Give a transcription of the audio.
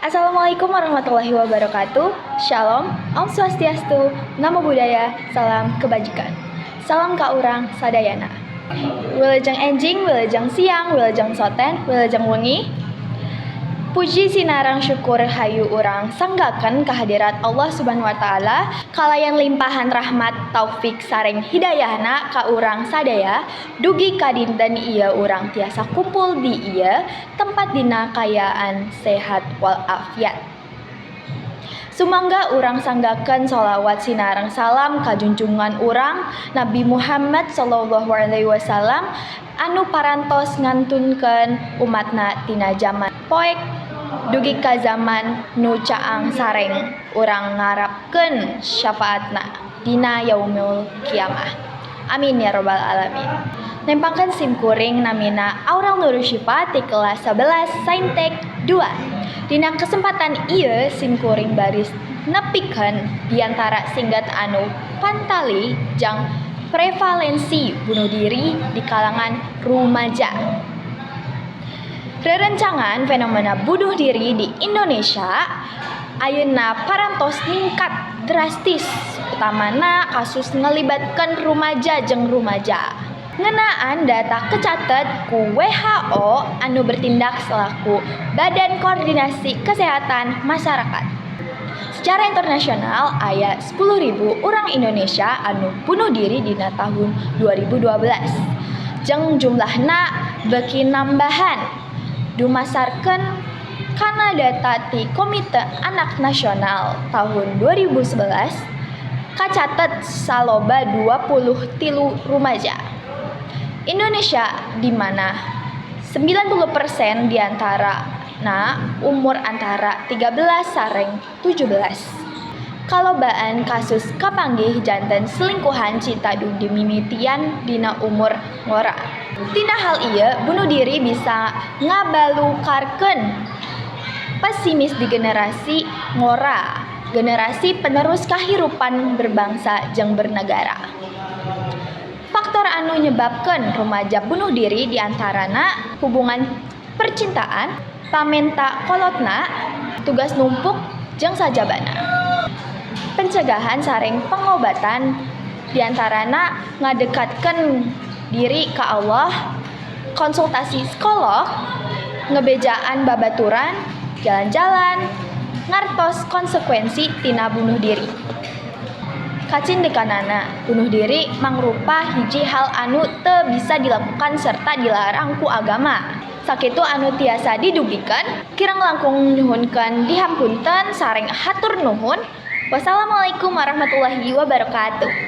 Assalamualaikum warahmatullahi wabarakatuh. Shalom, Om Swastiastu, Namo Buddhaya, salam kebajikan. Salam ka urang sadayana. Wilujeng enjing, wilujeng siang, wilujeng soten, wilujeng wengi. Puji sinarang syukur hayu urang sanggaken kehadirat Allah Subhanahu wa taala kalayan limpahan rahmat taufik sareng hidayahna ka urang sadaya dugi ka dinten ieu urang tiasa kumpul di ieu tempat dina kayaan sehat wal afiat. Sumangga urang sanggaken sholawat sinareng salam ka junjungan urang Nabi Muhammad sallallahu alaihi wasallam anu parantos ngantunkeun umatna tina zaman poek dugi ka zaman nu caang sareng urang ngarapkeun syafaatna dina yaumul kiamah. Amin ya rabbal alamin. Nempangkeun sim kuring namina Aurel Nurul Syifa ti kelas 11 Saintek 2. Dina kesempatan ieu sim kuring baris nepikeun diantara singgat anu pantali jang prevalensi bunuh diri di kalangan rumaja. Rerencangan fenomena bunuh diri di Indonesia ayeuna parantos ningkat drastis, utamana kasus ngelibatkan rumaja jeung rumaja. Ngeunaan data kecatet ku WHO anu bertindak selaku Badan Koordinasi Kesehatan Masyarakat. Secara internasional aya 10.000 urang Indonesia anu bunuh diri dina tahun 2012. Jeung jumlahna beuki nambahan dumasarkeun kana data ti Komite Anak Nasional tahun 2011 kacatet saloba 23 rumaja Indonesia di mana 90% diantarana umur antara 13 sareng 17. Kalobaan kasus kapanggih janten selingkuhan citadu dimimitian dina umur ngora. Tina hal ieu bunuh diri bisa ngabalukarkeun pesimis di generasi ngora, generasi penerus kahirupan berbangsa jeung bernegara. Faktor anu nyebabkeun rumaja bunuh diri diantarana hubungan percintaan, pamenta kolotna, tugas numpuk jeung sajabana. Pencegahan sareng pengobatan diantarana ngadekatkeun diri ka Allah, konsultasi psikolog, ngebejaan babaturan, jalan-jalan, ngartos konsekuensi tina bunuh diri. Kacindekanana, bunuh diri mangrupa hiji hal anu teu bisa dilakukan serta dilarang ku agama. Sakitu anu tiasa didugikeun, kirang langkung nyuhunkeun dihampunten sareng hatur nuhun. Wassalamualaikum warahmatullahi wabarakatuh.